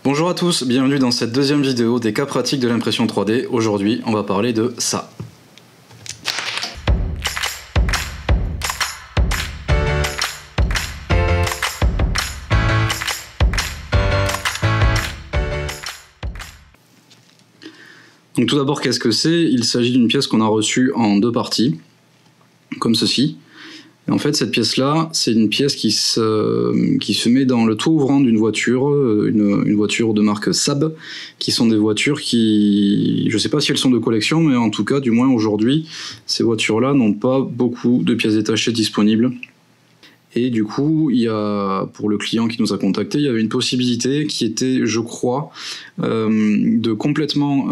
Bonjour à tous, bienvenue dans cette deuxième vidéo des cas pratiques de l'impression 3D. Aujourd'hui, on va parler de ça. Donc tout d'abord, qu'est-ce que c'est? Il s'agit d'une pièce qu'on a reçue en deux parties, comme ceci. Et en fait, cette pièce-là, c'est une pièce qui se met dans le toit ouvrant d'une voiture, une voiture de marque Saab, qui sont des voitures qui, je ne sais pas si elles sont de collection, mais en tout cas, du moins aujourd'hui, ces voitures-là n'ont pas beaucoup de pièces détachées disponibles. Et du coup, il y a, pour le client qui nous a contacté, il y avait une possibilité qui était, je crois, de complètement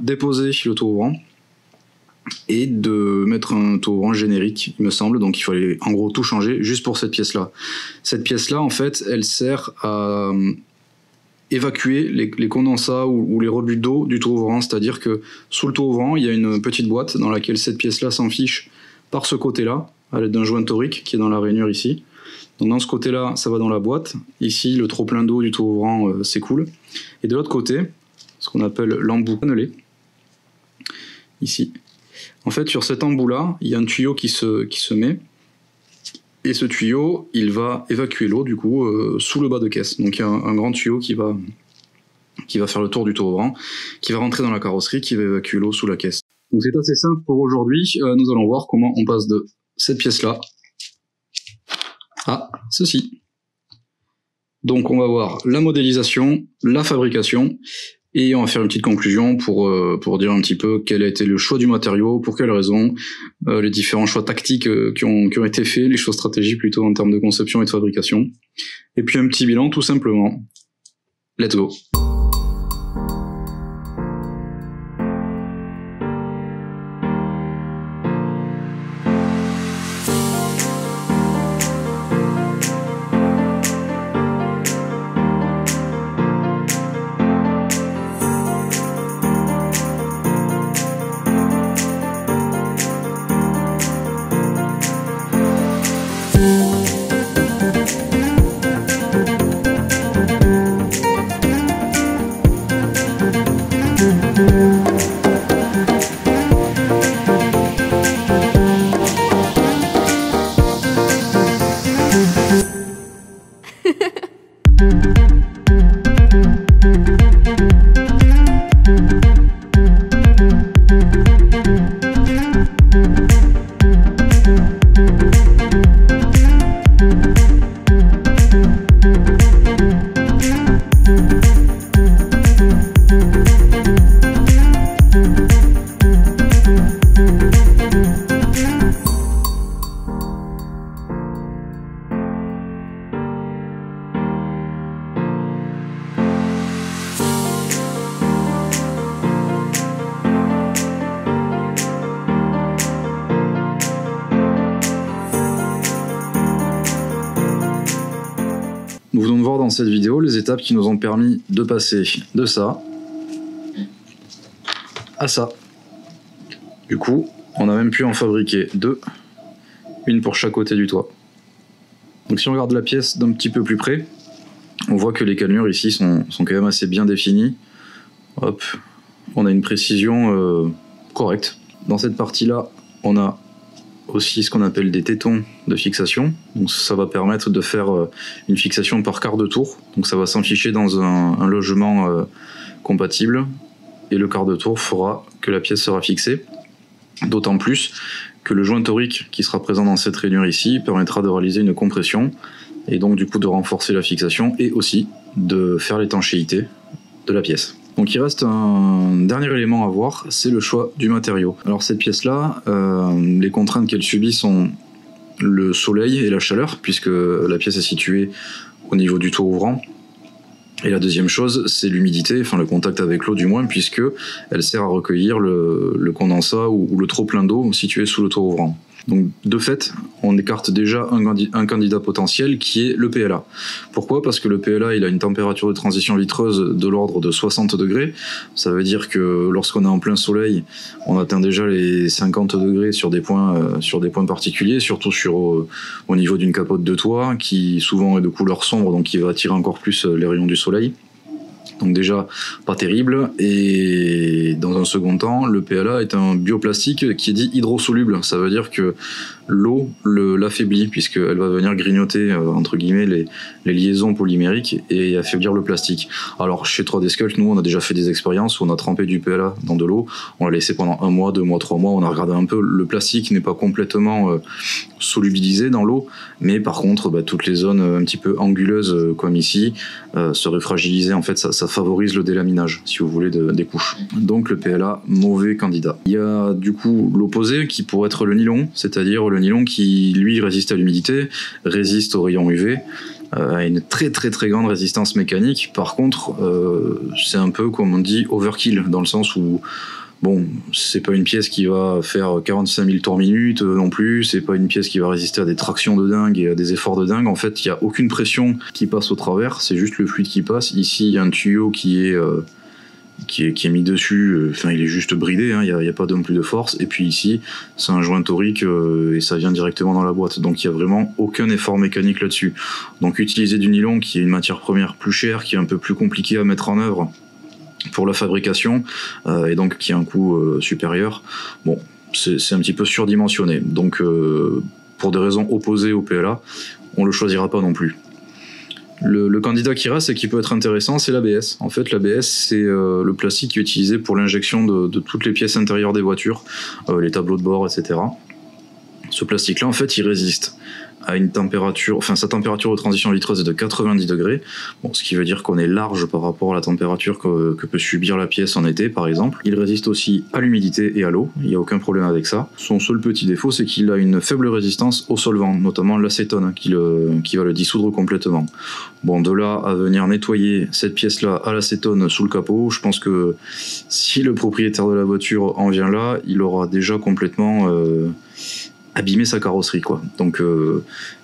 déposer le toit ouvrant et de mettre un toit ouvrant générique, il me semble. Donc il fallait en gros tout changer juste pour cette pièce-là. Cette pièce-là, en fait, elle sert à évacuer les condensats ou les rebuts d'eau du toit ouvrant. C'est-à-dire que sous le toit ouvrant, il y a une petite boîte dans laquelle cette pièce-là s'enfiche par ce côté-là, à l'aide d'un joint torique qui est dans la rainure ici. Donc dans ce côté-là, ça va dans la boîte. Ici, le trop plein d'eau du toit ouvrant s'écoule. Et de l'autre côté, ce qu'on appelle l'embout cannelé, ici. En fait, sur cet embout-là, il y a un tuyau qui se met. Et ce tuyau, il va évacuer l'eau, du coup, sous le bas de caisse. Donc il y a un grand tuyau qui va faire le tour du toit ouvrant, qui va rentrer dans la carrosserie, qui va évacuer l'eau sous la caisse. Donc c'est assez simple pour aujourd'hui. Nous allons voir comment on passe de cette pièce-là à ceci. Donc on va voir la modélisation, la fabrication, et on va faire une petite conclusion pour dire un petit peu quel a été le choix du matériau, pour quelles raisons, les différents choix tactiques qui ont été faits, les choix stratégiques plutôt en termes de conception et de fabrication. Et puis un petit bilan tout simplement. Let's go! Nous venons de voir dans cette vidéo les étapes qui nous ont permis de passer de ça à ça. Du coup, on a même pu en fabriquer deux, une pour chaque côté du toit. Donc si on regarde la pièce d'un petit peu plus près, on voit que les cannelures ici sont quand même assez bien définies. Hop, on a une précision correcte. Dans cette partie-là, on a aussi ce qu'on appelle des tétons de fixation. Donc ça va permettre de faire une fixation par quart de tour. Donc ça va s'enficher dans un logement compatible. Et le quart de tour fera que la pièce sera fixée. D'autant plus que le joint torique qui sera présent dans cette rainure ici permettra de réaliser une compression et donc du coup de renforcer la fixation et aussi de faire l'étanchéité de la pièce. Donc il reste un dernier élément à voir, c'est le choix du matériau. Alors cette pièce-là, les contraintes qu'elle subit sont le soleil et la chaleur, puisque la pièce est située au niveau du toit ouvrant. Et la deuxième chose, c'est l'humidité, enfin le contact avec l'eau du moins, puisque elle sert à recueillir le condensat ou le trop plein d'eau situé sous le toit ouvrant. Donc de fait, on écarte déjà un candidat potentiel qui est le PLA. Pourquoi? Parce que le PLA, il a une température de transition vitreuse de l'ordre de 60 degrés. Ça veut dire que lorsqu'on est en plein soleil, on atteint déjà les 50 degrés sur des points particuliers, surtout au niveau d'une capote de toit qui souvent est de couleur sombre, donc qui va attirer encore plus les rayons du soleil. Donc déjà, pas terrible. Et dans un second temps, le PLA est un bioplastique qui est dit hydrosoluble. Ça veut dire que l'eau l'affaiblit, puisqu'elle va venir grignoter, entre guillemets, les liaisons polymériques et affaiblir le plastique. Alors chez 3D Sculpt, nous, on a déjà fait des expériences où on a trempé du PLA dans de l'eau. On l'a laissé pendant 1 mois, 2 mois, 3 mois. On a regardé un peu. Le plastique n'est pas complètement solubilisé dans l'eau, mais par contre, toutes les zones un petit peu anguleuses, comme ici, seraient fragilisées. En fait, ça favorise le délaminage, si vous voulez, des couches. Donc le PLA, mauvais candidat. Il y a du coup l'opposé qui pourrait être le nylon, c'est-à-dire le nylon qui, lui, résiste à l'humidité, résiste aux rayons UV, a une très grande résistance mécanique. Par contre, c'est un peu, comme on dit, overkill, dans le sens où bon, c'est pas une pièce qui va faire 45 000 tours minute non plus, c'est pas une pièce qui va résister à des tractions de dingue et à des efforts de dingue. En fait, il n'y a aucune pression qui passe au travers, c'est juste le fluide qui passe. Ici, il y a un tuyau qui est mis dessus, enfin il est juste bridé, il n'y a pas non plus de force. Et puis ici, c'est un joint torique et ça vient directement dans la boîte. Donc il n'y a vraiment aucun effort mécanique là-dessus. Donc utiliser du nylon, qui est une matière première plus chère, qui est un peu plus compliquée à mettre en œuvre pour la fabrication, et donc qui a un coût supérieur, bon, c'est un petit peu surdimensionné. Donc pour des raisons opposées au PLA, on le choisira pas non plus. Le candidat qui reste et qui peut être intéressant, c'est l'ABS. En fait, l'ABS, c'est le plastique qui est utilisé pour l'injection de toutes les pièces intérieures des voitures, les tableaux de bord, etc. Ce plastique-là, en fait, il résiste à une température, enfin sa température de transition vitreuse est de 90 degrés, bon, ce qui veut dire qu'on est large par rapport à la température que peut subir la pièce en été, par exemple. Il résiste aussi à l'humidité et à l'eau, il n'y a aucun problème avec ça. Son seul petit défaut, c'est qu'il a une faible résistance aux solvants, notamment l'acétone, qui va le dissoudre complètement. Bon, de là à venir nettoyer cette pièce-là à l'acétone sous le capot, je pense que si le propriétaire de la voiture en vient là, il aura déjà complètement abîmer sa carrosserie, quoi. Donc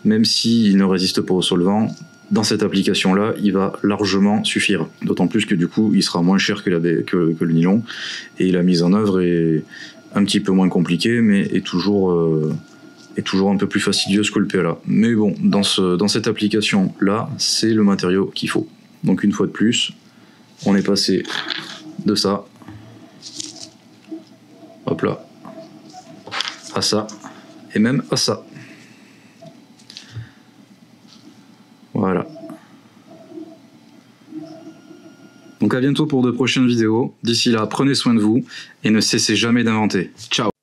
même s'il ne résiste pas au solvant, dans cette application là il va largement suffire, d'autant plus que du coup il sera moins cher que le nylon, et la mise en œuvre est un petit peu moins compliquée, mais est toujours un peu plus fastidieuse que le PLA. Mais bon, dans cette application là, c'est le matériau qu'il faut. Donc une fois de plus, on est passé de ça, hop là, à ça, et même à ça. Voilà. Donc à bientôt pour de prochaines vidéos. D'ici là, prenez soin de vous et ne cessez jamais d'inventer. Ciao!